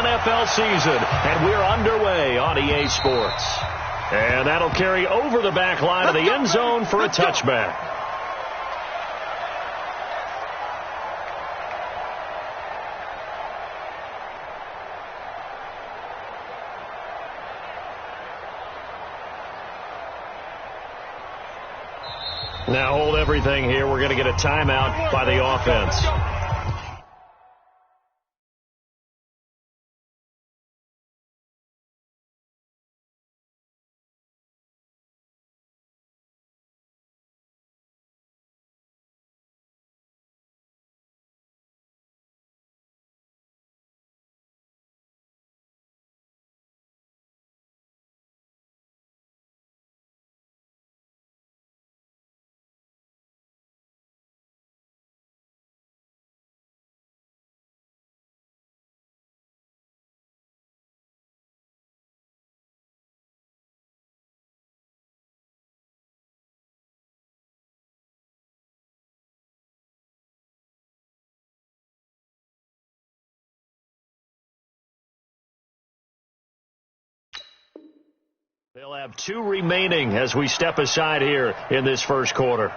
NFL season, and we're underway on EA Sports. And that'll carry over the back line of the end zone for a touchback. Now hold everything here. We're going to get a timeout by the offense. They'll have 2 remaining as we step aside here in this first quarter.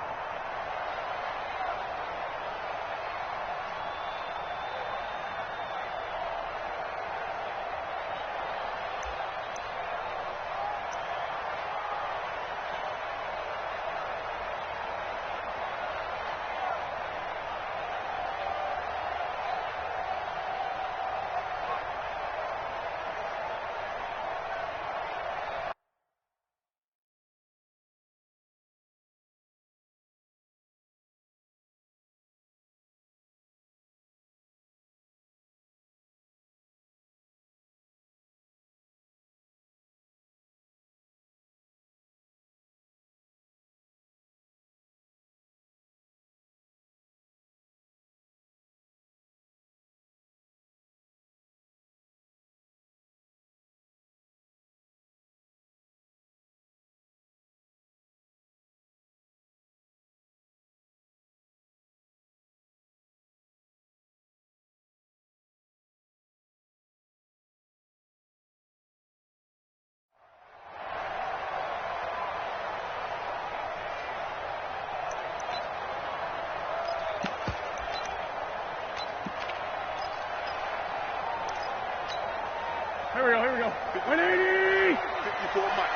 Here we go. 180! 54 Mike.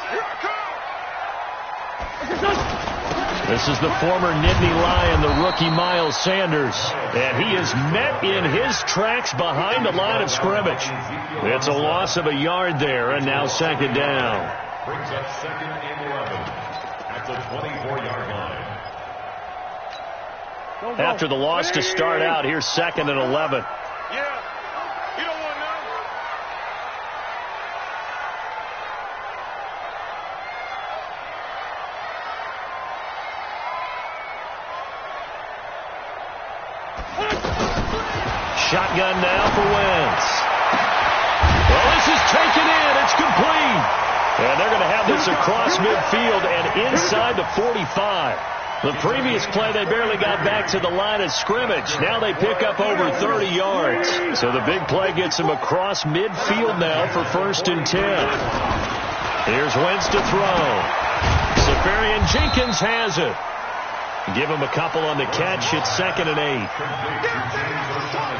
Here I come! This is the former Nittany Lion, the rookie Miles Sanders. And he is met in his tracks behind the line of scrimmage. It's a loss of a yard there, and now second down. Brings up 2nd and 11 at the 24-yard line. After the loss to start out, here's 2nd and 11. Yeah. You don't want none. Shotgun now for Wentz. Well, this is taken in. It's complete. And they're going to have this across midfield and inside the 45. The previous play, they barely got back to the line of scrimmage. Now they pick up over 30 yards. So the big play gets them across midfield now for 1st and 10. Here's Wentz to throw. Safarian Jenkins has it. Give him a couple on the catch. It's 2nd and 8.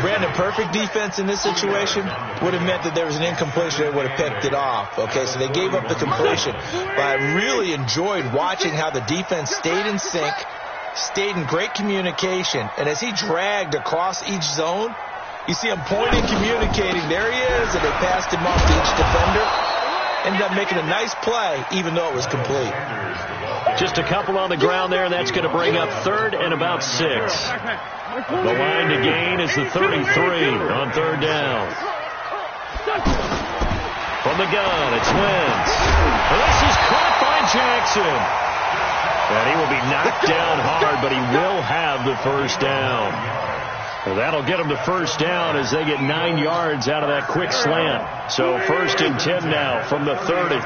Brandon, perfect defense in this situation would have meant that there was an incompletion that would have picked it off. Okay, so they gave up the completion. But I really enjoyed watching how the defense stayed in sync, stayed in great communication. And as he dragged across each zone, you see him pointing, communicating. There he is, and they passed him off to each defender. Ended up making a nice play, even though it was complete. Just a couple on the ground there, and that's going to bring up 3rd and about 6. The line to gain is the 33 on 3rd down. From the gun, it's Wentz. This is caught by Jackson. And he will be knocked down hard, but he will have the 1st down. Well, that'll get them the 1st down as they get 9 yards out of that quick slant. So 1st and 10 now from the 30.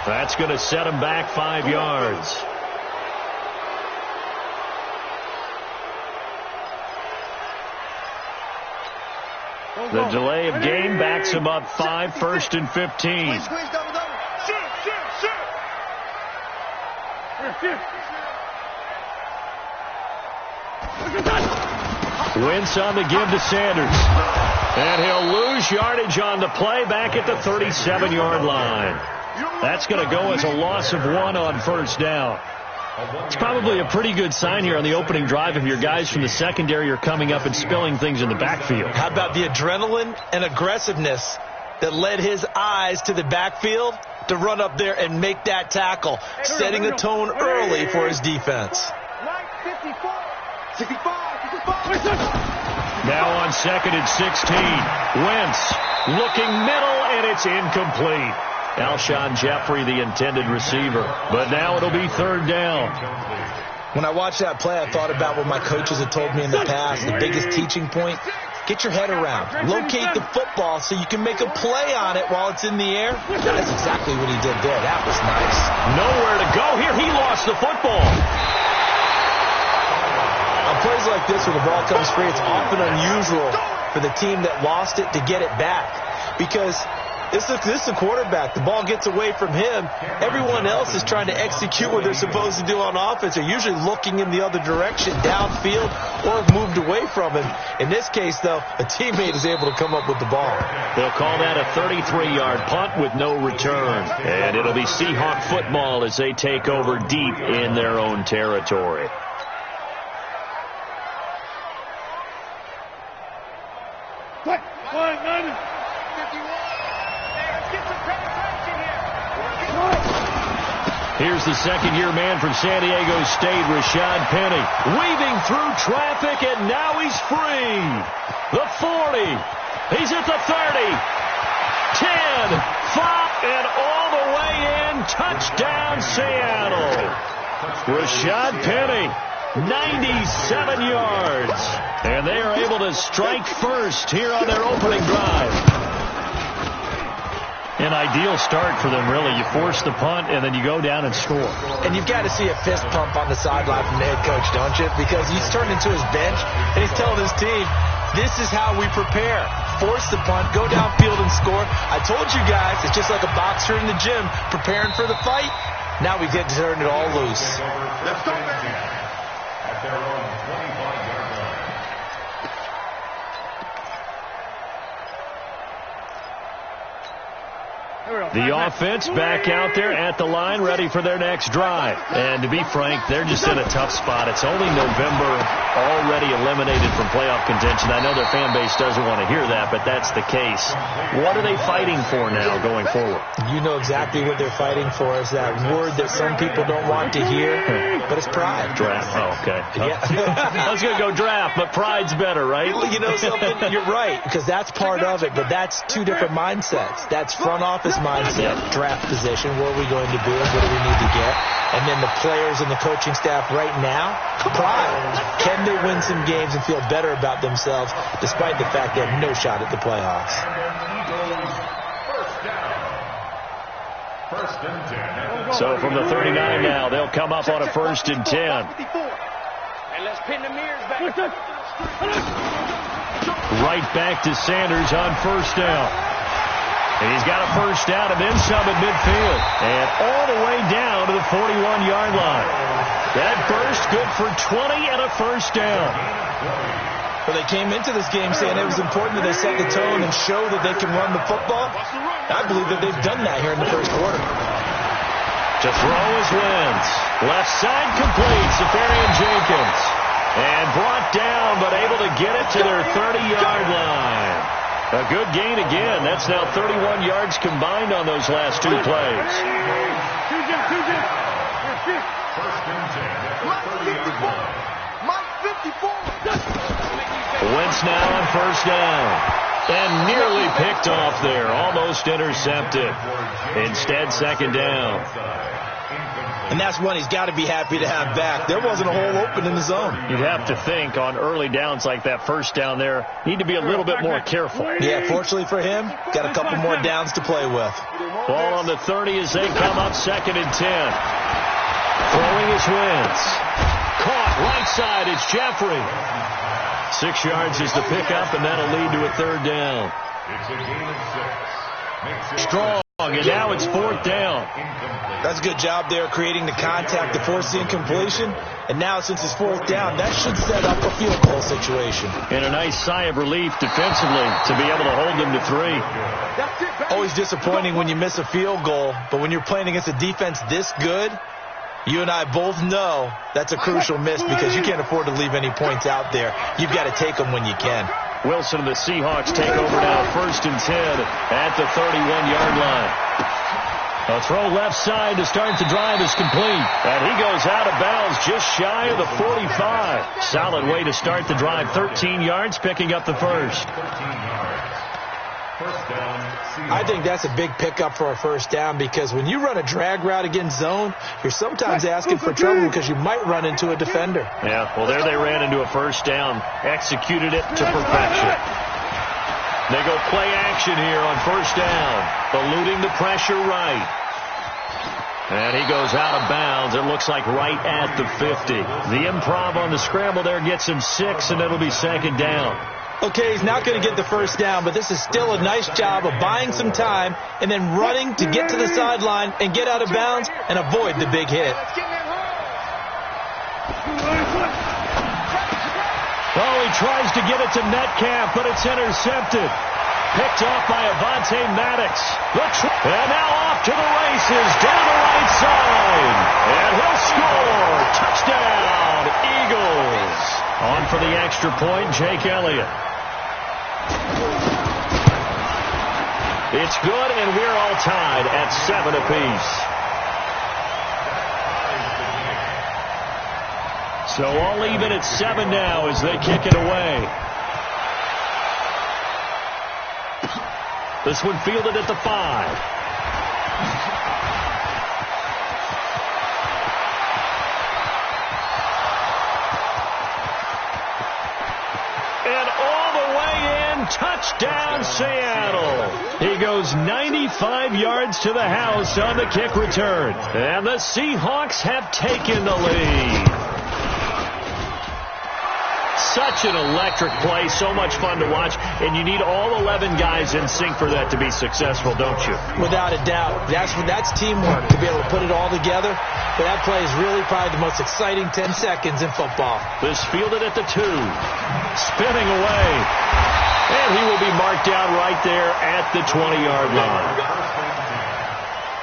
That's going to set him back 5 yards. The delay of game backs him up 5, 1st and 15. Wentz on the give to Sanders. And he'll lose yardage on the play back at the 37-yard line. That's going to go as a loss of 1 on 1st down. It's probably a pretty good sign here on the opening drive if your guys from the secondary are coming up and spilling things in the backfield. How about the adrenaline and aggressiveness that led his eyes to the backfield to run up there and make that tackle, setting a tone early for his defense. Now on 2nd and 16. Wentz looking middle, and it's incomplete. Alshon Jeffrey, the intended receiver. But now it'll be 3rd down. When I watched that play, I thought about what my coaches had told me in the past. The biggest teaching point, get your head around. Locate the football so you can make a play on it while it's in the air. That's exactly what he did there. That was nice. Nowhere to go here. He lost the football. On plays like this where the ball comes free, it's often unusual for the team that lost it to get it back. Because this is a quarterback. The ball gets away from him. Everyone else is trying to execute what they're supposed to do on offense. They're usually looking in the other direction, downfield, or moved away from him. In this case, though, a teammate is able to come up with the ball. They'll call that a 33-yard punt with no return. And it'll be Seahawk football as they take over deep in their own territory. Here's the second-year man from San Diego State, Rashad Penny, weaving through traffic, and now he's free. The 40. He's at the 30. 10. 5. And all the way in. Touchdown, Seattle. Rashad Penny, 97 yards. And they are able to strike first here on their opening drive. An ideal start for them, really. You force the punt, and then you go down and score. And you've got to see a fist pump on the sideline from the head coach, don't you? Because he's turned into his bench, and he's telling his team, this is how we prepare. Force the punt, go downfield and score. I told you guys, it's just like a boxer in the gym preparing for the fight. Now we get to turn it all loose. Let's go, man. At their own 25-yard line. The offense back out there at the line, ready for their next drive. And to be frank, they're just in a tough spot. It's only November, already eliminated from playoff contention. I know their fan base doesn't want to hear that, but that's the case. What are they fighting for now going forward? You know exactly what they're fighting for. Is that word that some people don't want to hear, but it's pride. Draft. Oh, okay. Yeah. I was going to go draft, but pride's better, right? Well, you know something? You're right, because that's part of it, but that's two different mindsets. That's front office mindset, draft position, where are we going to be, what do we need to get, and then the players and the coaching staff right now, pride. Can they win some games and feel better about themselves despite the fact they have no shot at the playoffs? First and 10. So from the 39 now, they'll come up on a 1st and 10. And let's pin the mirrors back. Right back to Sanders on 1st down. And he's got a 1st down and then some at midfield. And all the way down to the 41-yard line. That burst good for 20 and a 1st down. Well, they came into this game saying it was important that they set the tone and show that they can run the football. I believe that they've done that here in the 1st quarter. To throw is Wentz. Left side complete, Safarian Jenkins. And brought down, but able to get it to their 30-yard line. A good gain again. That's now 31 yards combined on those last 2 plays. Wentz now on 1st down. And nearly picked off there. Almost intercepted. Instead, 2nd down. And that's one he's got to be happy to have back. There wasn't a hole open in the zone. You'd have to think on early downs like that first down there, need to be a little bit more careful. Yeah, fortunately for him, got a couple more downs to play with. Ball on the 30 as they come up 2nd and 10. Throwing his Wentz. Caught right side, it's Jeffrey. 6 yards is the pickup, and that'll lead to a 3rd down. It's a gain of 6. Strong, and now it's 4th down. That's a good job there creating the contact to force the incompletion. And now since it's 4th down, that should set up a field goal situation. And a nice sigh of relief defensively to be able to hold them to 3. Always disappointing when you miss a field goal, but when you're playing against a defense this good, you and I both know that's a crucial miss because you can't afford to leave any points out there. You've got to take them when you can. Wilson and the Seahawks take over now 1st and 10 at the 31-yard line. A throw left side to start the drive is complete. And he goes out of bounds just shy of the 45. Solid way to start the drive. 13 yards, picking up the first. 13 yards. First down. I think that's a big pickup for a first down because when you run a drag route against zone, you're sometimes asking for trouble because you might run into a defender. Yeah, well, there they ran into a first down. Executed it to perfection. They go play action here on first down. Eluding the pressure right. And he goes out of bounds. It looks like right at the 50. The improv on the scramble there gets him 6, and it'll be 2nd down. Okay, he's not going to get the first down, but this is still a nice job of buying some time and then running to get to the sideline and get out of bounds and avoid the big hit. Oh, he tries to get it to Metcalf, but it's intercepted. Picked off by Avonte Maddox. And now off to the races, down the right side. And he'll score. Touchdown, Eagles. On for the extra point, Jake Elliott. It's good, and we're all tied at 7 apiece. So all even at 7 now as they kick it away. This one fielded at the 5. Touchdown, Seattle. He goes 95 yards to the house on the kick return. And the Seahawks have taken the lead. Such an electric play, so much fun to watch, and you need all 11 guys in sync for that to be successful, don't you? Without a doubt. That's teamwork, to be able to put it all together. But that play is really probably the most exciting 10 seconds in football. This fielded at the 2. Spinning away. And he will be marked down right there at the 20-yard line.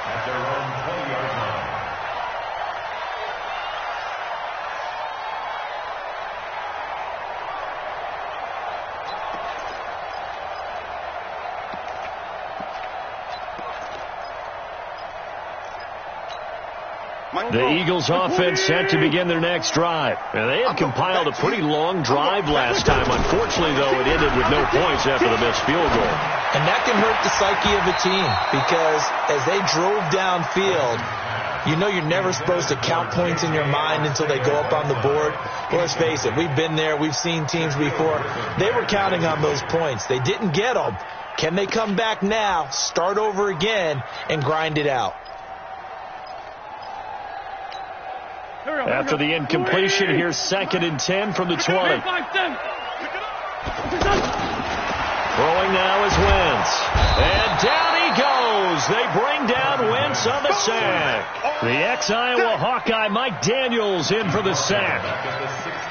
At their own 20-yard line. The Eagles offense set to begin their next drive. And they had compiled a pretty long drive last time. Unfortunately, though, it ended with no points after the missed field goal. And that can hurt the psyche of a team because as they drove downfield, you know you're never supposed to count points in your mind until they go up on the board. Well, let's face it, we've been there. We've seen teams before. They were counting on those points. They didn't get them. Can they come back now, start over again, and grind it out? After the incompletion, here's 2nd and 10 from the 20. Throwing now is Wentz. And down he goes. They bring down Wentz on the sack. The ex-Iowa Hawkeye Mike Daniels in for the sack.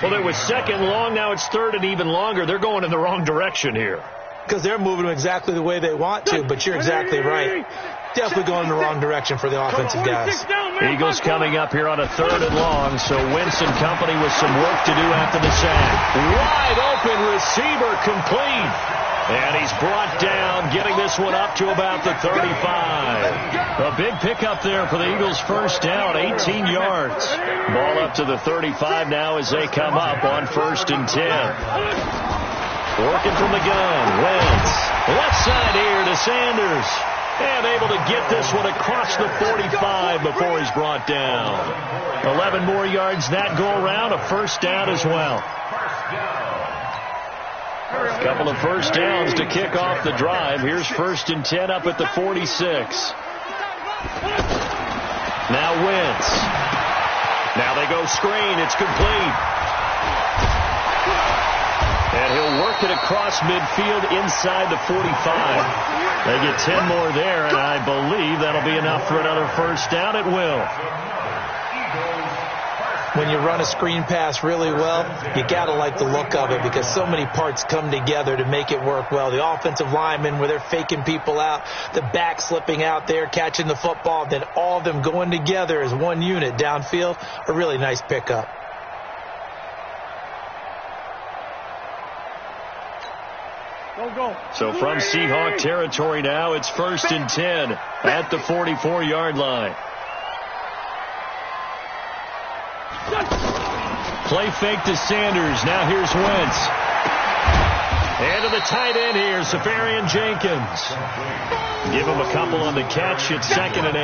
Well, it was 2nd long. Now it's 3rd and even longer. They're going in the wrong direction here. Because they're moving exactly the way they want to, but you're exactly right. Definitely going in the wrong direction for the offensive guys. Eagles coming up here on a 3rd and long, so Wentz and company with some work to do after the sack. Wide open receiver complete. And he's brought down, getting this one up to about the 35. A big pickup there for the Eagles' first down, 18 yards. Ball up to the 35 now as they come up on 1st and 10. Working from the gun, Wentz. Left side here to Sanders. And able to get this one across the 45 before he's brought down. 11 more yards that go around, a first down as well. A couple of first downs to kick off the drive. Here's 1st and 10 up at the 46. Now Wentz. Now they go screen. It's complete. And he'll work it across midfield inside the 45. They get 10 more there, and I believe that'll be enough for another first down. It will. When you run a screen pass really well, you got to like the look of it because so many parts come together to make it work well. The offensive linemen, where they're faking people out, the back slipping out there, catching the football, then all of them going together as one unit downfield, a really nice pickup. So from Seahawk territory now, it's 1st and 10 at the 44-yard line. Play fake to Sanders. Now here's Wentz. And to the tight end here, Safarian Jenkins. Give him a couple on the catch. It's 2nd and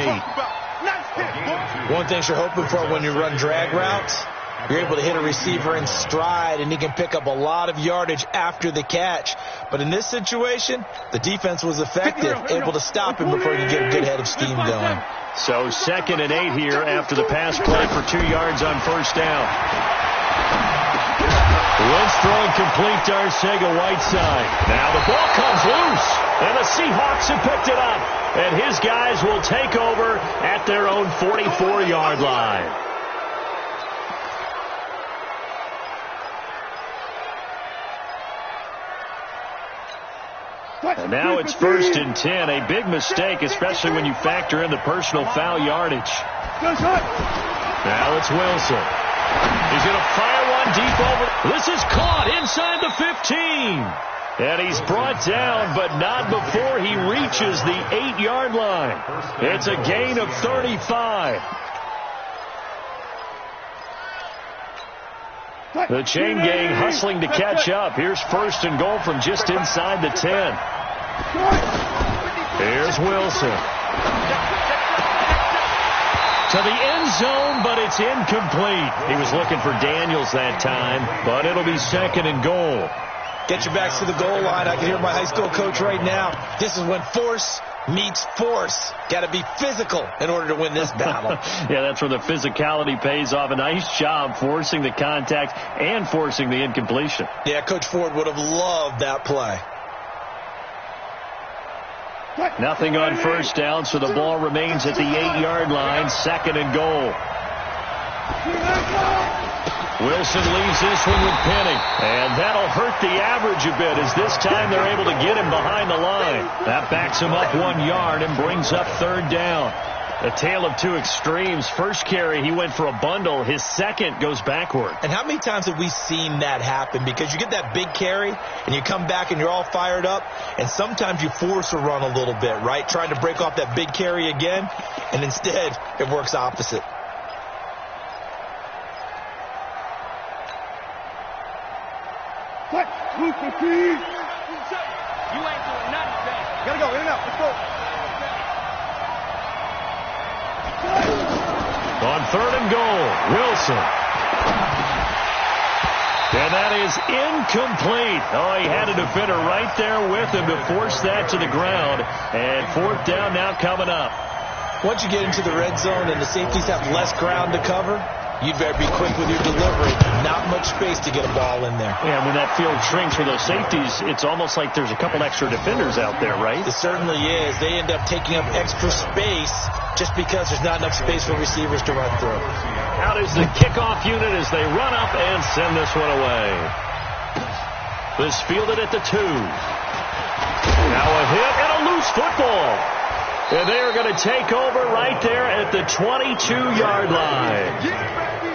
8. One thing you're hoping for when you run drag routes, you're able to hit a receiver in stride, and he can pick up a lot of yardage after the catch. But in this situation, the defense was effective, able to stop him before he could get a good head of steam going. So 2nd and 8 here after the pass play for 2 yards on first down. Wentz throwing complete to Arcega-Whiteside. Now the ball comes loose, and the Seahawks have picked it up. And his guys will take over at their own 44-yard line. And now it's 1st and 10. A big mistake, especially when you factor in the personal foul yardage. Now it's Wilson. He's going to fire one deep over. This is caught inside the 15. And he's brought down, but not before he reaches the 8-yard line. It's a gain of 35. The chain gang hustling to catch up. Here's 1st and goal from just inside the 10. Here's Wilson. To the end zone, but it's incomplete. He was looking for Daniels that time, but it'll be 2nd and goal. Get your backs to the goal line. I can hear my high school coach right now. This is when force meets force. Got to be physical in order to win this battle. Yeah, that's where the physicality pays off. A nice job forcing the contact and forcing the incompletion. Yeah, Coach Ford would have loved that play. Nothing on first down, so the ball remains at the 8-yard line. 2nd and goal. Wilson leaves this one with Penny. And that'll hurt the average a bit as this time they're able to get him behind the line. That backs him up 1 yard and brings up 3rd down. A tale of two extremes. First carry, he went for a bundle. His second goes backward. And how many times have we seen that happen? Because you get that big carry, and you come back and you're all fired up, and sometimes you force a run a little bit, right? Trying to break off that big carry again, and instead it works opposite. You ain't doing nothing, Jack. Gotta go, in and out, let's go. On 3rd and goal, Wilson. And that is incomplete. Oh, he had a defender right there with him to force that to the ground. And 4th down now coming up. Once you get into the red zone and the safeties have less ground to cover, you'd better be quick with your delivery. Not much space to get a ball in there. Yeah, when that field shrinks for those safeties, it's almost like there's a couple extra defenders out there, right? It certainly is. They end up taking up extra space just because there's not enough space for receivers to run through. Out is the kickoff unit as they run up and send this one away. This fielded at the 2. Now a hit and a loose football. And they are going to take over right there at the 22-yard line.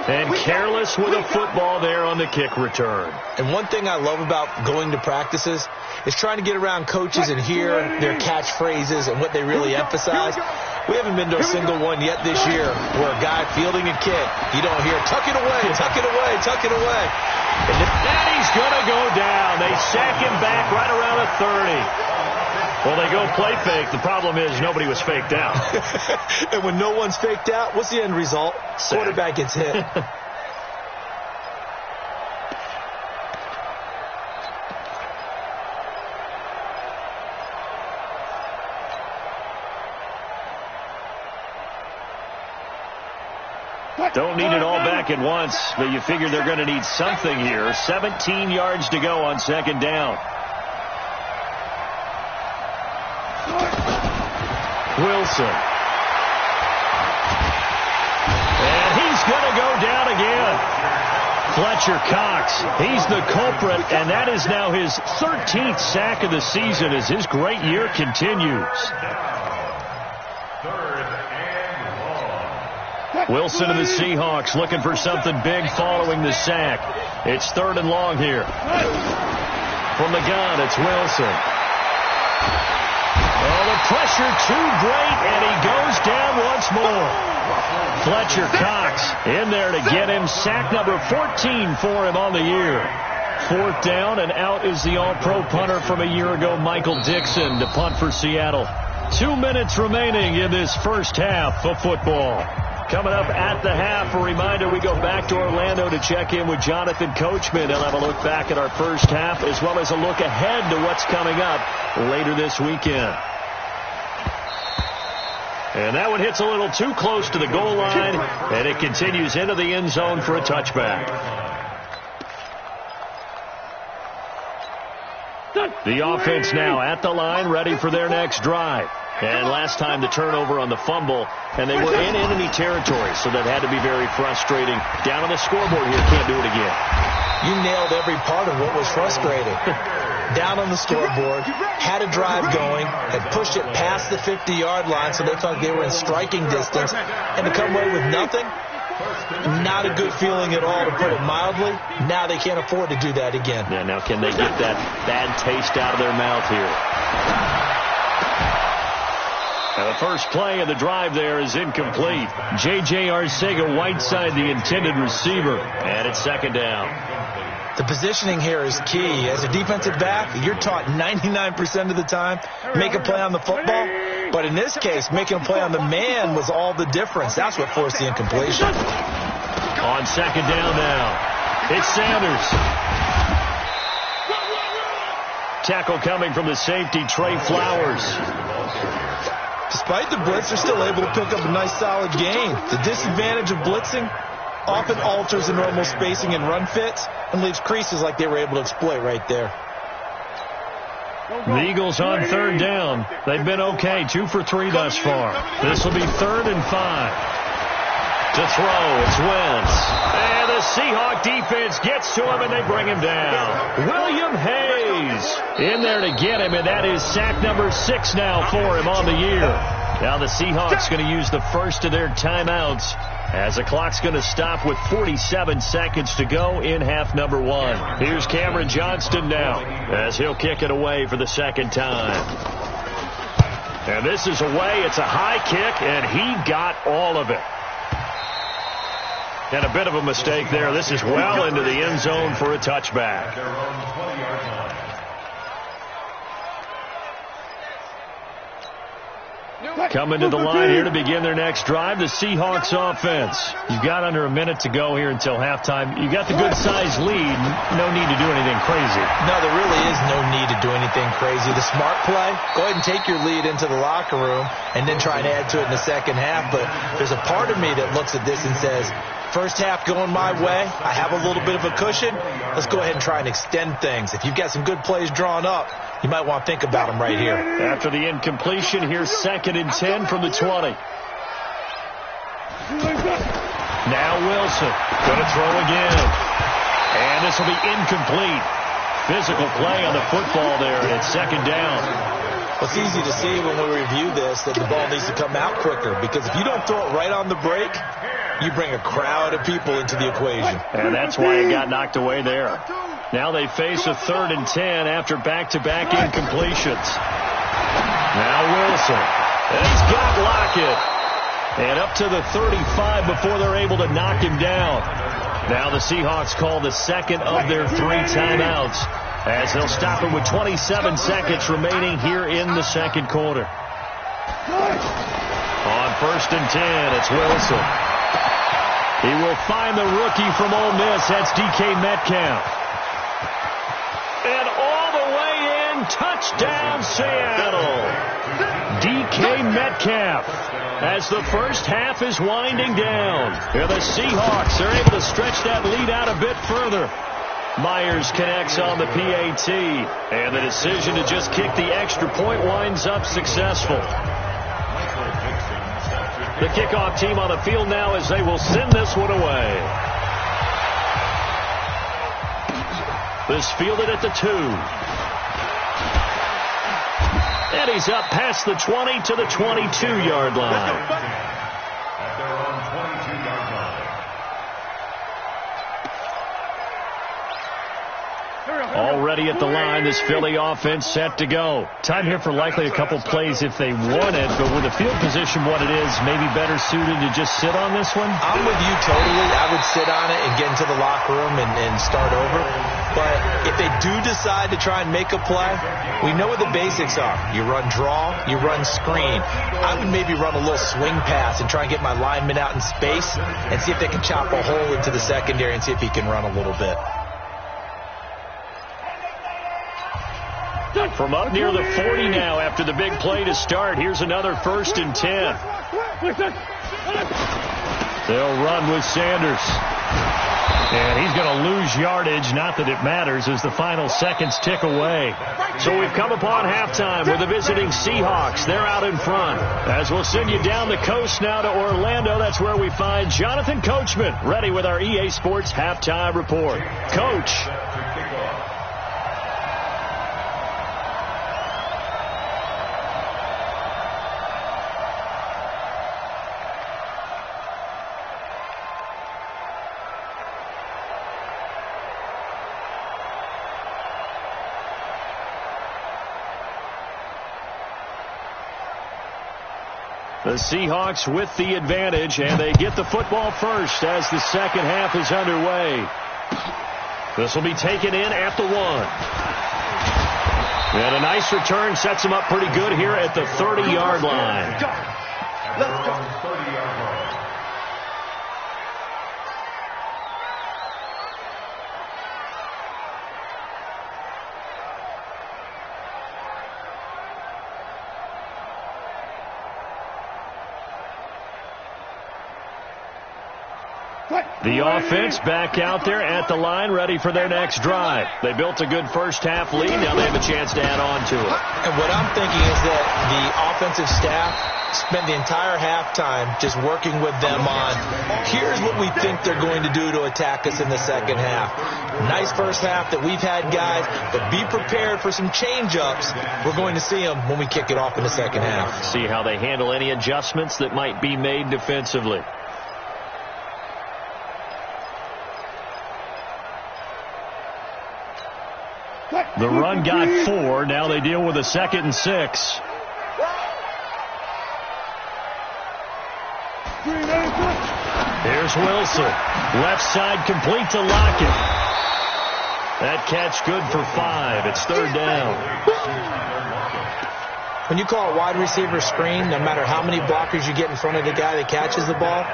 And careless with a football there on the kick return. And one thing I love about going to practices is trying to get around coaches and hear their catchphrases and what they really emphasize. We haven't been to a single one yet this year where a guy fielding a kick, you don't hear, tuck it away, tuck it away, tuck it away. And he's going to go down. They sack him back right around the 30. Well, they go play fake. The problem is nobody was faked out. And when no one's faked out, what's the end result? Sack. Quarterback gets hit. Don't need it all back at once, but you figure they're going to need something here. 17 yards to go on second down. Wilson. And he's going to go down again. Fletcher Cox, he's the culprit, and that is now his 13th sack of the season as his great year continues. Wilson and the Seahawks looking for something big following the sack. It's 3rd and long here. From the gun, it's Wilson. Oh, the pressure too great, and he goes down once more. Fletcher Cox in there to get him. Sack number 14 for him on the year. 4th down, and out is the all-pro punter from a year ago, Michael Dixon, to punt for Seattle. 2 minutes remaining in this first half of football. Coming up at the half, a reminder, we go back to Orlando to check in with Jonathan Coachman. He'll have a look back at our first half as well as a look ahead to what's coming up later this weekend. And that one hits a little too close to the goal line, and it continues into the end zone for a touchback. The offense now at the line, ready for their next drive. And last time the turnover on the fumble, and they were in enemy territory, so that had to be very frustrating. Down on the scoreboard here, can't do it again. You nailed every part of what was frustrating. Down on the scoreboard, had a drive going, had pushed it past the 50-yard line, so they felt they were in striking distance, and to come away with nothing, not a good feeling at all, to put it mildly. Now they can't afford to do that again. Yeah, now can they get that bad taste out of their mouth here? Now the first play of the drive there is incomplete. J.J. Arcega-Whiteside, the intended receiver, and it's 2nd down. The positioning here is key. As a defensive back, you're taught 99% of the time, make a play on the football. But in this case, making a play on the man was all the difference. That's what forced the incompletion. On 2nd down now, it's Sanders. Tackle coming from the safety, Trey Flowers. Despite the blitz, they're still able to pick up a nice solid gain. The disadvantage of blitzing often alters the normal spacing and run fits and leaves creases like they were able to exploit right there. The Eagles on 3rd down. They've been okay, 2 for 3 thus far. This will be 3rd and 5. To throw, it's Wentz. And the Seahawk defense gets to him, and they bring him down. William Hayes in there to get him, and that is sack number 6 now for him on the year. Now the Seahawks going to use the first of their timeouts as the clock's going to stop with 47 seconds to go in half number 1. Here's Cameron Johnston now as he'll kick it away for the 2nd time. And this is away. It's a high kick, and he got all of it. And a bit of a mistake there. This is well into the end zone for a touchback. Coming to the line here to begin their next drive, the Seahawks offense. You've got under a minute to go here until halftime. You got the good-sized lead. No need to do anything crazy. No, there really is no need to do anything crazy. The smart play, go ahead and take your lead into the locker room and then try and add to it in the second half. But there's a part of me that looks at this and says, first half going my way, I have a little bit of a cushion. Let's go ahead and try and extend things. If you've got some good plays drawn up, you might want to think about them right here. After the incompletion, here's 2nd and 10 from the 20. Now Wilson going to throw again. And this will be incomplete. Physical play on the football there, and it's 2nd down. Well, it's easy to see when we review this that the ball needs to come out quicker, because if you don't throw it right on the break, you bring a crowd of people into the equation. And that's why it got knocked away there. Now they face a 3rd and 10 after back-to-back incompletions. Now Wilson. And he's got Lockett. And up to the 35 before they're able to knock him down. Now the Seahawks call the 2nd of their 3 timeouts as they'll stop it with 27 seconds remaining here in the second quarter. On 1st and 10, it's Wilson. He will find the rookie from Ole Miss. That's DK Metcalf. And all the way in, touchdown Seattle. DK Metcalf, as the first half is winding down. And the Seahawks are able to stretch that lead out a bit further. Myers connects on the PAT, and the decision to just kick the extra point winds up successful. The kickoff team on the field now as they will send this one away. This fielded at the 2. And he's up past the 20 to the 22-yard line. At their own 22-yard line. Already at the line, this Philly offense set to go. Time here for likely a couple plays if they want it, but with the field position what it is, maybe better suited to just sit on this one? I'm with you totally. I would sit on it and get into the locker room and start over. But if they do decide to try and make a play, we know what the basics are. You run draw, you run screen. I would maybe run a little swing pass and try and get my lineman out in space and see if they can chop a hole into the secondary and see if he can run a little bit. From up near the 40 now after the big play to start. Here's another 1st and 10. They'll run with Sanders. And he's going to lose yardage. Not that it matters as the final seconds tick away. So we've come upon halftime with the visiting Seahawks. They're out in front. As we'll send you down the coast now to Orlando, that's where we find Jonathan Coachman ready with our EA Sports halftime report. Coach. The Seahawks with the advantage, and they get the football first as the second half is underway. This will be taken in at the 1. And a nice return sets them up pretty good here at the 30-yard line. Let's go. 30-yard line. The offense back out there at the line, ready for their next drive. They built a good first half lead. Now they have a chance to add on to it. And what I'm thinking is that the offensive staff spent the entire halftime just working with them on, here's what we think they're going to do to attack us in the second half. Nice first half that we've had, guys, but be prepared for some change-ups. We're going to see them when we kick it off in the second half. See how they handle any adjustments that might be made defensively. The run got 4. Now they deal with a 2nd and 6. Here's Wilson. Left side complete to Lockett. That catch good for 5. It's 3rd down. When you call a wide receiver screen, no matter how many blockers you get in front of the guy that catches the ball,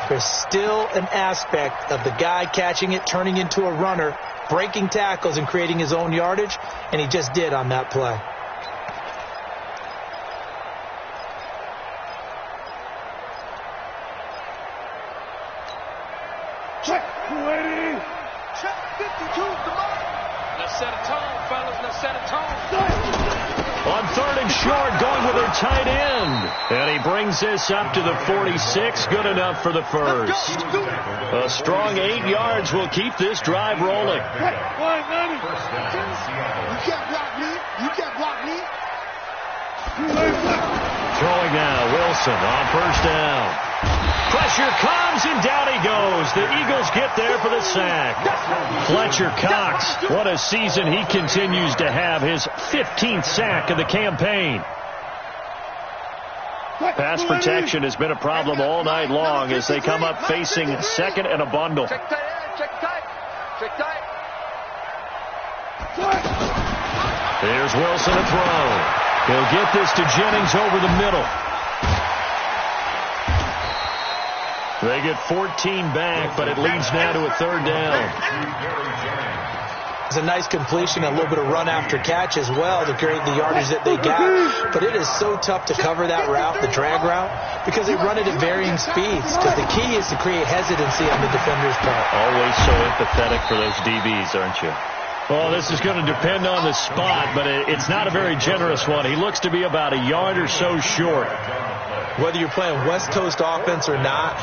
there's still an aspect of the guy catching it, turning into a runner, breaking tackles and creating his own yardage, and he just did on that play. Check, 280. Check, 52, come on. Let's set a tone, fellas. Let's set a tone. On 3rd and short, going with their tight end. And he brings this up to the 46. Good enough for the first. A strong 8 yards will keep this drive rolling. You can't block me. You can't block me. Throwing now, Wilson on 1st down. Pressure comes, and down he goes. The Eagles get there for the sack. Fletcher Cox, what a season he continues to have. His 15th sack of the campaign. Pass protection has been a problem all night long as they come up facing 2nd and a bundle. Check tight. Check tight. Check tight. Here's Wilson to throw. He'll get this to Jennings over the middle. They get 14 back, but it leads now to a third down. It's a nice completion, a little bit of run after catch as well to create the yardage that they got. But it is so tough to cover that route, the drag route, because they run it at varying speeds. Because the key is to create hesitancy on the defender's part. Always so empathetic for those DBs, aren't you? Well, this is going to depend on the spot, but it's not a very generous one. He looks to be about a yard or so short. Whether you're playing West Coast offense or not,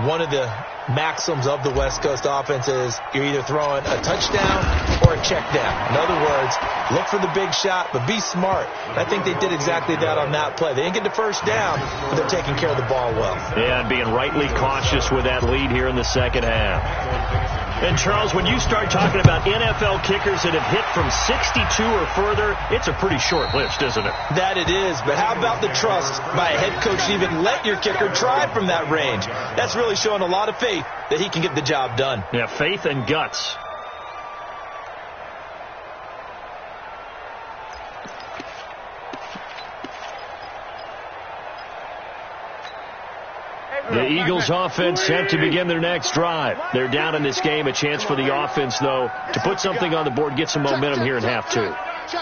one of the maxims of the West Coast offense is you're either throwing a touchdown or a check down. In other words, look for the big shot, but be smart. And I think they did exactly that on that play. They didn't get the first down, but they're taking care of the ball well. Yeah, and being rightly cautious with that lead here in the second half. And, Charles, when you start talking about NFL kickers that have hit from 62 or further, it's a pretty short list, isn't it? That it is, but how about the trust by a head coach to even let your kicker try from that range? That's really showing a lot of faith that he can get the job done. Yeah, faith and guts. The Eagles offense set to begin their next drive. They're down in this game. A chance for the offense, though, to put something on the board, get some momentum here in half two.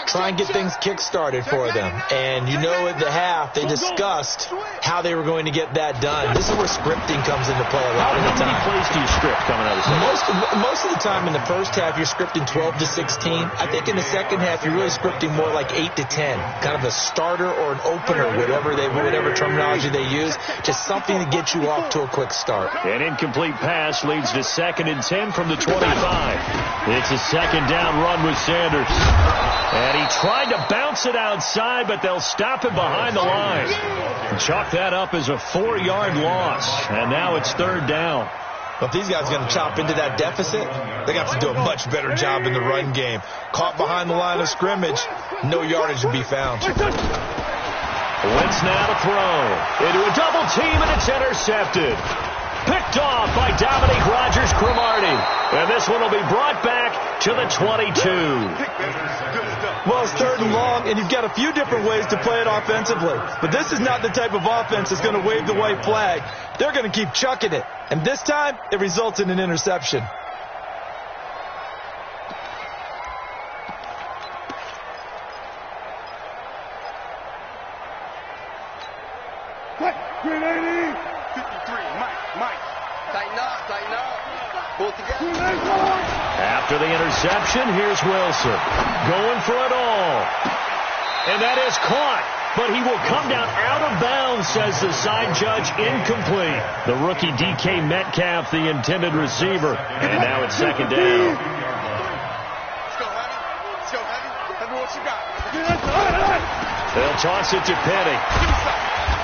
Try and get things kick-started for them. And you know at the half, they discussed how they were going to get that done. This is where scripting comes into play a lot of the time. How many plays do you script coming out of the second? Most of the time in the first half, you're scripting 12 to 16. I think in the second half, you're really scripting more like 8 to 10. Kind of a starter or an opener, whatever terminology they use. Just something to get you off to a quick start. An incomplete pass leads to 2nd and 10 from the 25. It's a second down run with Sanders. And he tried to bounce it outside, but they'll stop it behind the line. And chalk that up as a 4-yard loss. And now it's 3rd down. But if these guys are going to chop into that deficit, they got to do a much better job in the run game. Caught behind the line of scrimmage, no yardage to be found. Wentz now to throw. Into a double team, and it's intercepted. Picked off by Dominique Rodgers-Cromartie. And this one will be brought back to the 22. Well, it's 3rd and long, and you've got a few different ways to play it offensively. But this is not the type of offense that's going to wave the white flag. They're going to keep chucking it. And this time, it results in an interception. After the interception, here's Wilson. Going for it all. And that is caught. But he will come down out of bounds, says the side judge. Incomplete. The rookie DK Metcalf, the intended receiver. And now it's 2nd down. They'll toss it to Petty.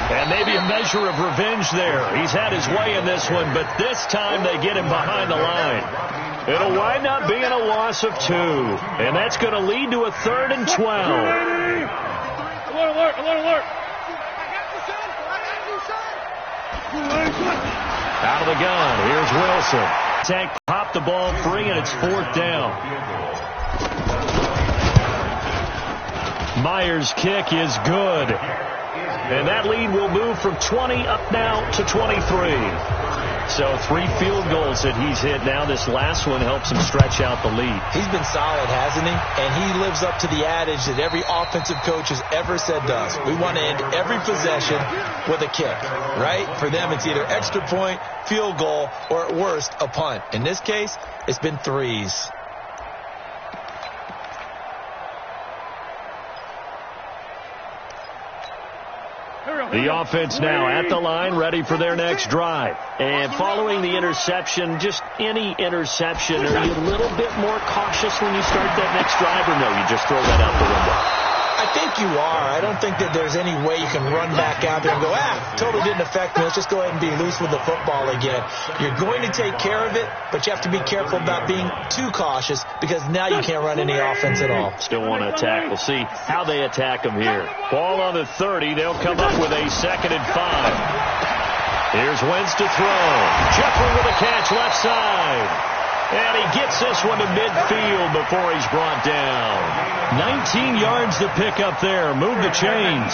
And maybe a measure of revenge there. He's had his way in this one, but this time they get him behind the line. It'll wind up being a loss of 2. And that's going to lead to a 3rd and 12. Alert. Out of the gun. Here's Wilson. Tank popped the ball free, and it's 4th down. Myers' kick is good. And that lead will move from 20 up now to 23. So 3 field goals that he's hit now. This last one helps him stretch out the lead. He's been solid, hasn't he? And he lives up to the adage that every offensive coach has ever said to us. We want to end every possession with a kick, right? For them, it's either extra point, field goal, or at worst, a punt. In this case, it's been 3s. The offense now at the line, ready for their next drive. And following the interception, just any interception, are you a little bit more cautious when you start that next drive, or no, you just throw that out the window? I think you are. I don't think that there's any way you can run back out there and go, totally didn't affect me. Let's just go ahead and be loose with the football again. You're going to take care of it, but you have to be careful about being too cautious because now you can't run any offense at all. Still want to attack. We'll see how they attack them here. Ball on the 30. They'll come up with a 2nd and 5. Here's Wentz to throw. Jeffrey with a catch left side. And he gets this one to midfield before he's brought down. 19 yards to pick up there. Move the chains.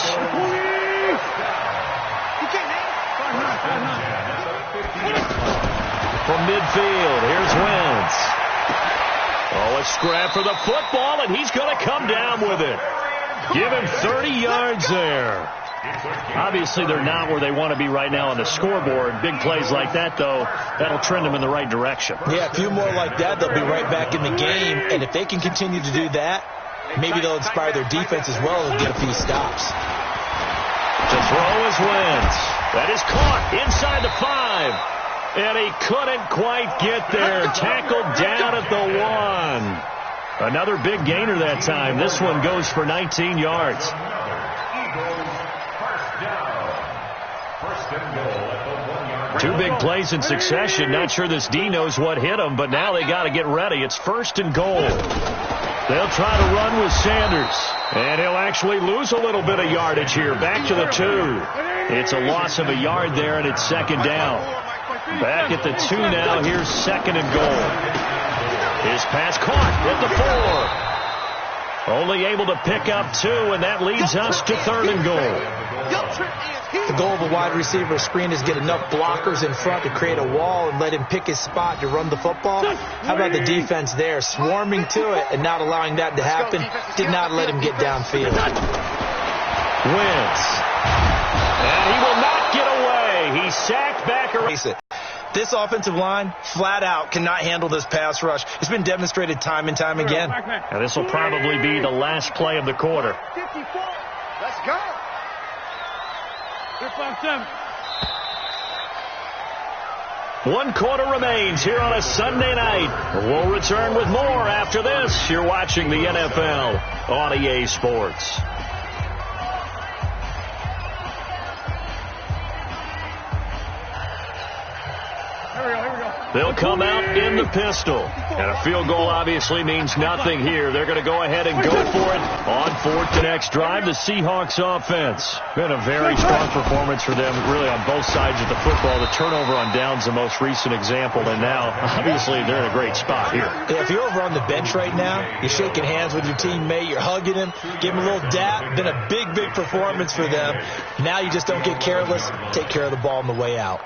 From midfield, here's Wentz. Oh, a scrap for the football, and he's going to come down with it. Give him 30 yards there. Obviously, they're not where they want to be right now on the scoreboard. Big plays like that, though, that'll trend them in the right direction. Yeah, a few more like that, they'll be right back in the game. And if they can continue to do that, maybe they'll inspire their defense as well and get a few stops. To throw is Wentz. That is caught inside the 5. And he couldn't quite get there. Tackled down at the 1. Another big gainer that time. This one goes for 19 yards. Two big plays in succession. Not sure this D knows what hit him, but now they got to get ready. It's 1st and goal. They'll try to run with Sanders. And he'll actually lose a little bit of yardage here. Back to the 2. It's a loss of a yard there, and it's 2nd down. Back at the 2 now. Here's 2nd and goal. His pass caught at the 4. Only able to pick up 2, and that leads us to 3rd and goal. The goal of a wide receiver screen is get enough blockers in front to create a wall and let him pick his spot to run the football. How about the defense there, swarming to it and not allowing that to happen? Did not let him get downfield. Wentz. And he will not get away. He's sacked back. This offensive line, flat out, cannot handle this pass rush. It's been demonstrated time and time again. And this will probably be the last play of the quarter. 54. Let's go. 5-7. 1 quarter remains here on a Sunday night. We'll return with more after this. You're watching the NFL on EA Sports. They'll come out in the pistol. And a field goal obviously means nothing here. They're going to go ahead and go for it on 4th and next drive. The Seahawks offense. Been a very strong performance for them, really, on both sides of the football. The turnover on downs, the most recent example. And now, obviously, they're in a great spot here. Yeah, if you're over on the bench right now, you're shaking hands with your teammate, you're hugging him, give him a little dap. Been a big, big performance for them. Now you just don't get careless. Take care of the ball on the way out.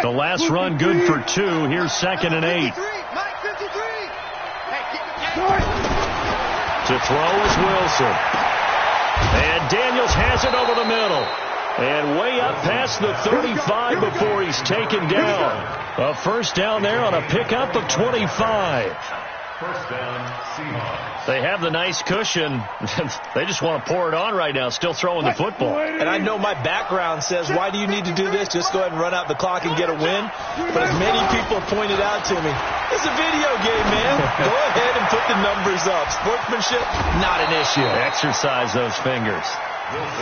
The last run good for 2. Here's 2nd and 8. To throw is Wilson. And Daniels has it over the middle. And way up past the 35 before he's taken down. A 1st down there on a pickup of 25. 1st down, Seahawks. They have the nice cushion. They just want to pour it on right now, still throwing the football. And I know my background says, why do you need to do this? Just go ahead and run out the clock and get a win. But as many people have pointed out to me, it's a video game, man. Go ahead and put the numbers up. Sportsmanship, not an issue. Exercise those fingers.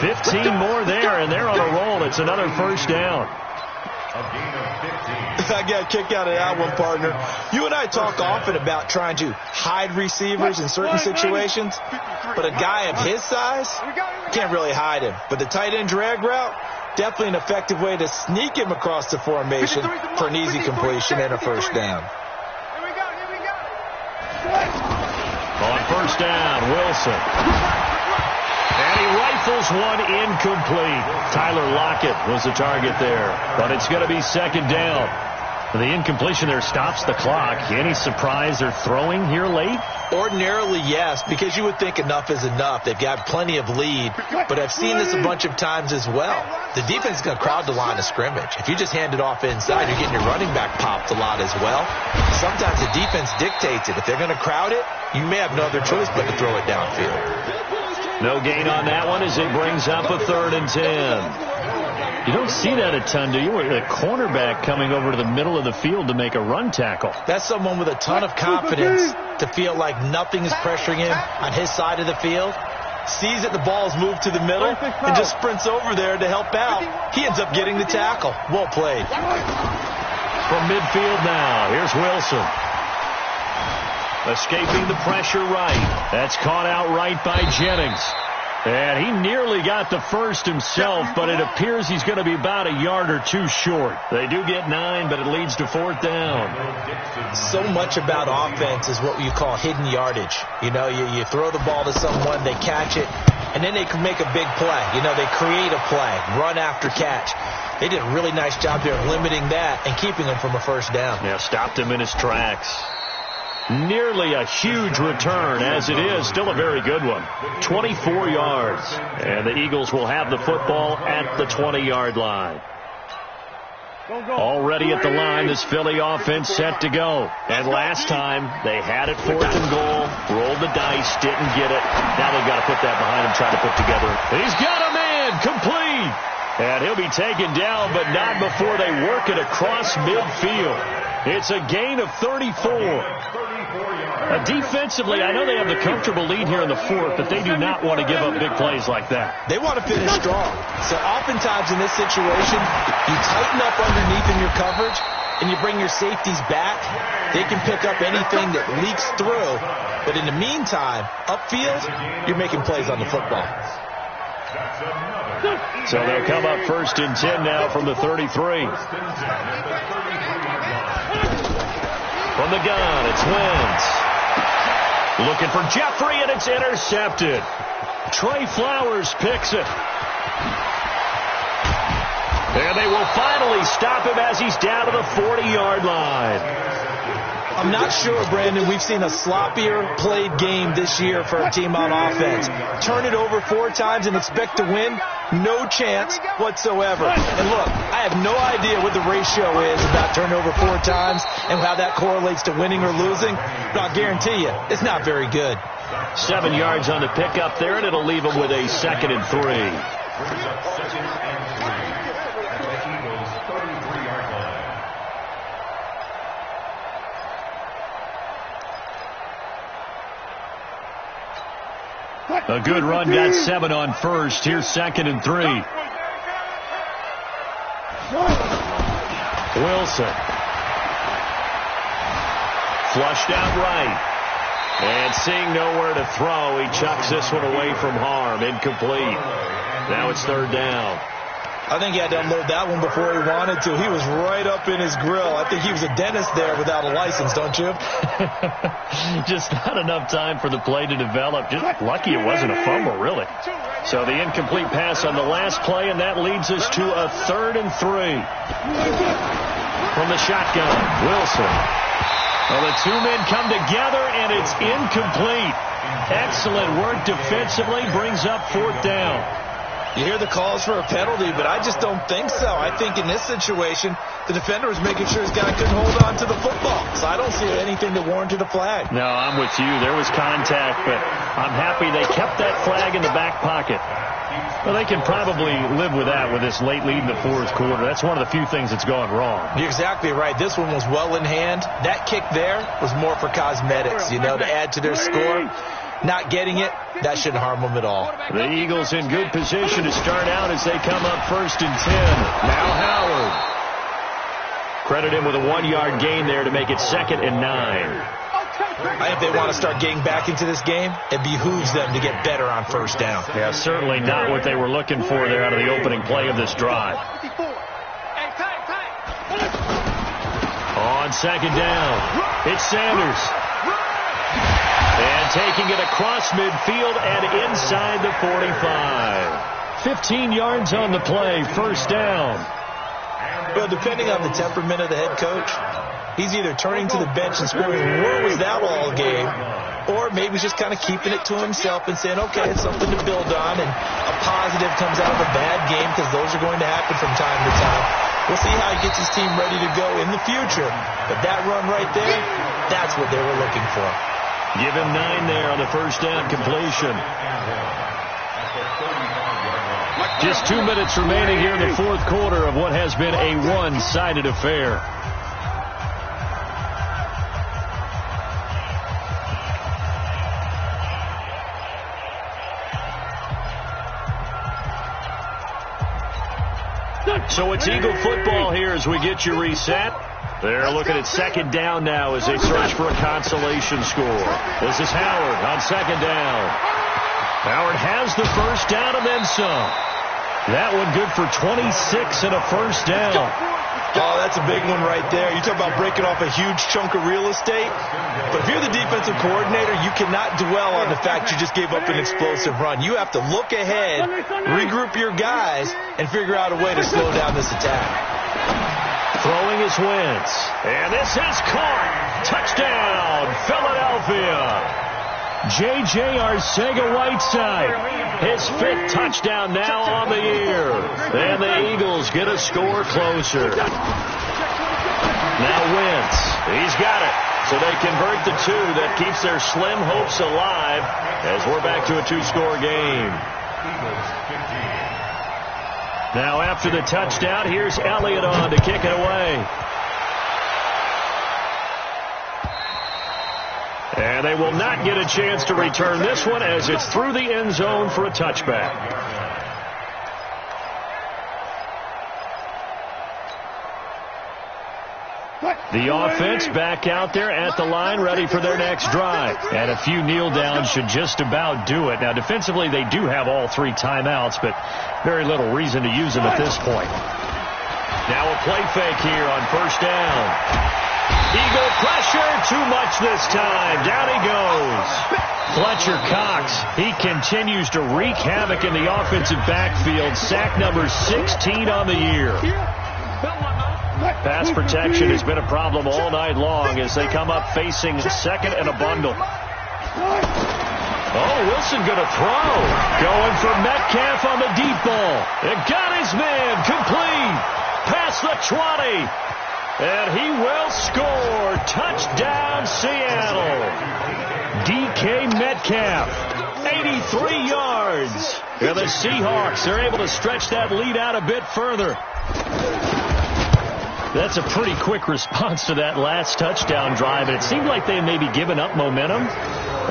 15 more there, and they're on a roll. It's another 1st down. A gain of 15. I got a kick out of that one, partner. You and I talk often about trying to hide receivers in certain situations, but a guy of his size can't really hide him. But the tight end drag route, definitely an effective way to sneak him across the formation for an easy completion and a 1st down. On 1st down, Wilson. And he rifles one incomplete. Tyler Lockett was the target there. But it's going to be 2nd down. The incompletion there stops the clock. Any surprise they're throwing here late? Ordinarily, yes, because you would think enough is enough. They've got plenty of lead. But I've seen this a bunch of times as well. The defense is going to crowd the line of scrimmage. If you just hand it off inside, you're getting your running back popped a lot as well. Sometimes the defense dictates it. If they're going to crowd it, you may have no other choice but to throw it downfield. No gain on that one as it brings up a 3rd and 10. You don't see that a ton, do you? A cornerback coming over to the middle of the field to make a run tackle. That's someone with a ton of confidence to feel like nothing is pressuring him on his side of the field. Sees that the ball's moved to the middle and just sprints over there to help out. He ends up getting the tackle. Well played. From midfield now, here's Wilson. Escaping the pressure right. That's caught out right by Jennings. And he nearly got the first himself, but it appears he's going to be about a yard or two short. They do get 9, but it leads to 4th down. So much about offense is what you call hidden yardage. You know, you throw the ball to someone, they catch it, and then they can make a big play. You know, they create a play, run after catch. They did a really nice job there of limiting that and keeping him from a first down. Yeah, stopped him in his tracks. Nearly a huge return, as it is. Still a very good one. 24 yards. And the Eagles will have the football at the 20-yard line. Already at the line, this Philly offense set to go. And last time, they had it 4th and goal, rolled the dice, didn't get it. Now they've got to put that behind him, try to put together. He's got a man, complete. And he'll be taken down, but not before they work it across midfield. It's a gain of 34. Defensively, I know they have the comfortable lead here in the 4th, but they do not want to give up big plays like that. They want to finish strong. So oftentimes in this situation, you tighten up underneath in your coverage, and you bring your safeties back. They can pick up anything that leaks through. But in the meantime, upfield, you're making plays on the football. So they'll come up 1st and 10 now from the 33. From the gun, it's Wentz. Looking for Jeffrey, and it's intercepted. Trey Flowers picks it. And they will finally stop him as he's down to the 40-yard line. I'm not sure, Brandon, we've seen a sloppier played game this year for a team on offense. Turn it over 4 times and expect to win? No chance whatsoever. And look, I have no idea what the ratio is about turning over 4 times and how that correlates to winning or losing. But I'll guarantee you, it's not very good. 7 yards on the pickup there, and it'll leave them with a 2nd and 3. A good run, got 7 on 1st. Here's 2nd and 3. Wilson. Flushed out right. And seeing nowhere to throw, he chucks this one away from harm. Incomplete. Now it's 3rd down. I think he had to unload that one before he wanted to. He was right up in his grill. I think he was a dentist there without a license, don't you? Just not enough time for the play to develop. Just lucky it wasn't a fumble, really. So the incomplete pass on the last play, and that leads us to a 3rd and 3. From the shotgun, Wilson. Well, the 2 men come together, and it's incomplete. Excellent work defensively, brings up 4th down. You hear the calls for a penalty, but I just don't think so. I think in this situation, the defender was making sure his guy couldn't hold on to the football. So I don't see anything that warranted a flag. No, I'm with you. There was contact, but I'm happy they kept that flag in the back pocket. Well, they can probably live with that with this late lead in the 4th quarter. That's one of the few things that's gone wrong. You're exactly right. This one was well in hand. That kick there was more for cosmetics, you know, to add to their score. Not getting it, that shouldn't harm them at all. The Eagles in good position to start out as they come up 1st and 10. Now Howard. Credit him with a 1-yard gain there to make it 2nd and 9. I think they want to start getting back into this game. It behooves them to get better on 1st down. Yeah, certainly not what they were looking for there out of the opening play of this drive. On 2nd down, it's Sanders. And taking it across midfield and inside the 45. 15 yards on the play, 1st down. Well, depending on the temperament of the head coach, he's either turning to the bench and screaming, "Where was that all game?" Or maybe he's just kind of keeping it to himself and saying, okay, it's something to build on, and a positive comes out of a bad game, because those are going to happen from time to time. We'll see how he gets his team ready to go in the future. But that run right there, that's what they were looking for. Give him 9 there on the 1st down completion. Just 2 minutes remaining here in the 4th quarter of what has been a one-sided affair. So it's Eagle football here as we get you reset. They're looking at 2nd down now as they search for a consolation score. This is Howard on 2nd down. Howard has the first down and then some. That one good for 26 and a first down. Oh, that's a big one right there. You talk about breaking off a huge chunk of real estate. But if you're the defensive coordinator, you cannot dwell on the fact you just gave up an explosive run. You have to look ahead, regroup your guys, and figure out a way to slow down this attack. Throwing is Wentz. And this is caught. Touchdown, Philadelphia. J.J. Arcega-Whiteside, his 5th touchdown now on the year. And the Eagles get a score closer. Now Wentz, he's got it. So they convert the 2. That keeps their slim hopes alive as we're back to a 2-score game. Now after the touchdown, here's Elliott on to kick it away. And they will not get a chance to return this one as it's through the end zone for a touchback. The offense back out there at the line, ready for their next drive. And a few kneel downs should just about do it. Now, defensively, they do have all 3 timeouts, but very little reason to use them at this point. Now a play fake here on first down. Eagle pressure, too much this time. Down he goes. Fletcher Cox, he continues to wreak havoc in the offensive backfield. Sack number 16 on the year. Pass protection has been a problem all night long as they come up facing second and a bundle. Oh, Wilson going to throw. Going for Metcalf on the deep ball. It got his man complete. Past the 20. And he will score. Touchdown, Seattle. DK Metcalf, 83 yards. And the Seahawks are able to stretch that lead out a bit further. That's a pretty quick response to that last touchdown drive. And it seemed like they may be giving up momentum.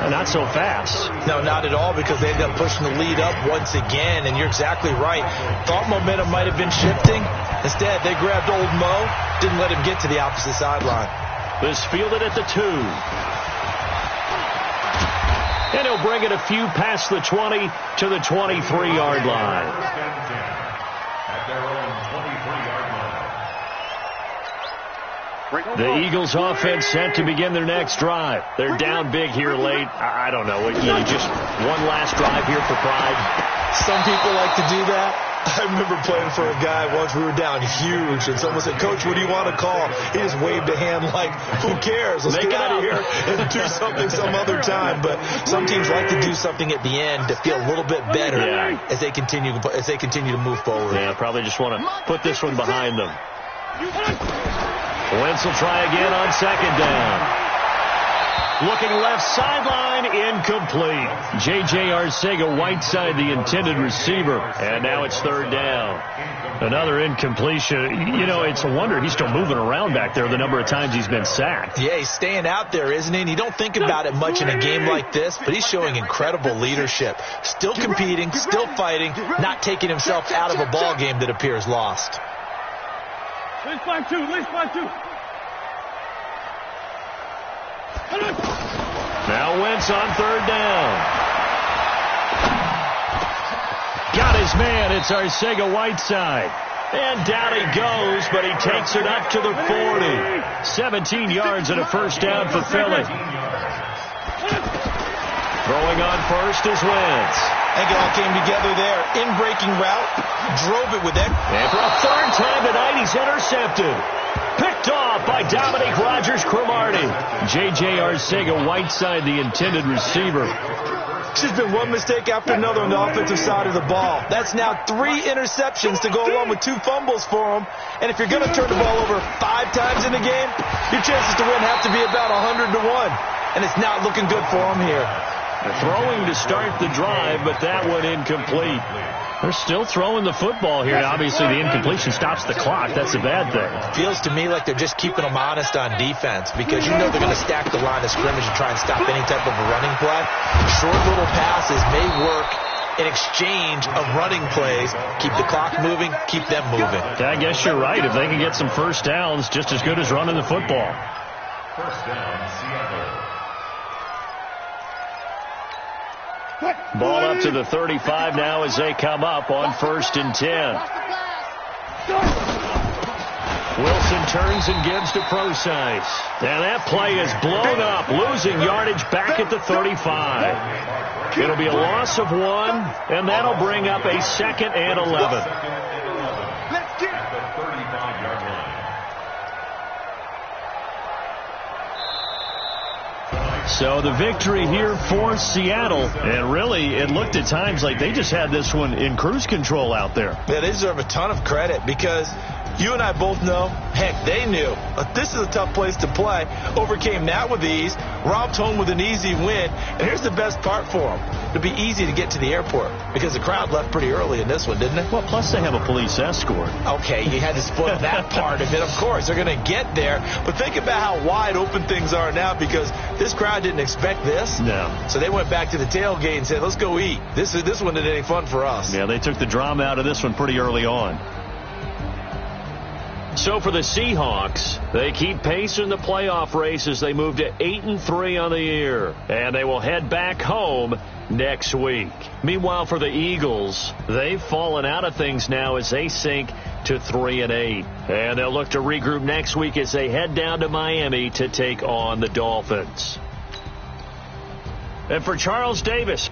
Not so fast. No, not at all, because they ended up pushing the lead up once again. And you're exactly right. Thought momentum might have been shifting. Instead, they grabbed old Mo, didn't let him get to the opposite sideline. This fielded at the 2. And he'll bring it a few past the 20 to the 23-yard line. At their own 23-yard line. The Eagles offense set to begin their next drive. They're down big here late. I don't know. Just one last drive here for pride. Some people like to do that. I remember playing for a guy once. We were down huge, and someone said, "Coach, what do you want to call?" He just waved a hand like, "Who cares? Let's get out of here and do something some other time." But some teams like to do something at the end to feel a little bit better as they continue to move forward. Yeah, probably just want to put this one behind them. Wentz will try again on second down. Looking left sideline, incomplete. J.J. Arcega-Whiteside, the intended receiver. And now it's third down. Another incompletion. It's a wonder he's still moving around back there the number of times he's been sacked. Yeah, he's staying out there, isn't he? And you don't think about it much in a game like this, but he's showing incredible leadership. Still competing, still fighting, not taking himself out of a ball game that appears lost. Let's find two. Now Wentz on third down. Got his man. It's Arcega-Whiteside. And down he goes, but he takes it up to the 40. 17 yards and a first down for Philly. Throwing on first is Wentz. I think it all came together there. In-breaking route, drove it with it. And for a third time tonight, he's intercepted. Picked off by Dominique Rodgers-Cromartie. J.J. Arcega-Whiteside, the intended receiver. It's just been one mistake after another on the offensive side of the ball. That's now 3 interceptions to go along with 2 fumbles for him. And if you're going to turn the ball over 5 times in the game, your chances to win have to be about 100-1. And it's not looking good for him here. They're throwing to start the drive, but that one incomplete. They're still throwing the football here. Obviously, the incompletion stops the clock. That's a bad thing. Feels to me like they're just keeping them honest on defense, because they're going to stack the line of scrimmage and try and stop any type of a running play. Short little passes may work in exchange of running plays. Keep the clock moving, keep them moving. I guess you're right. If they can get some first downs, just as good as running the football. First down, Seattle. Ball up to the 35 now as they come up on 1st and 10. Wilson turns and gives to Procise. And that play is blown up, losing yardage back at the 35. It'll be a loss of 1, and that'll bring up a 2nd and 11. So the victory here for Seattle. And really, it looked at times like they just had this one in cruise control out there. Yeah, they deserve a ton of credit because you and I both know, heck, they knew. This is a tough place to play. Overcame that with ease. Robbed home with an easy win. And here's the best part for them. It'll be easy to get to the airport because the crowd left pretty early in this one, didn't it? Well, plus they have a police escort. Okay, you had to spoil that part of it. Of course, they're going to get there. But think about how wide open things are now because this crowd didn't expect this. No. So they went back to the tailgate and said, let's go eat. This one didn't any fun for us. Yeah, they took the drama out of this one pretty early on. So for the Seahawks, they keep pace in the playoff race as they move to 8-3 on the year. And they will head back home next week. Meanwhile, for the Eagles, they've fallen out of things now as they sink to 3-8. And they'll look to regroup next week as they head down to Miami to take on the Dolphins. And for Charles Davis,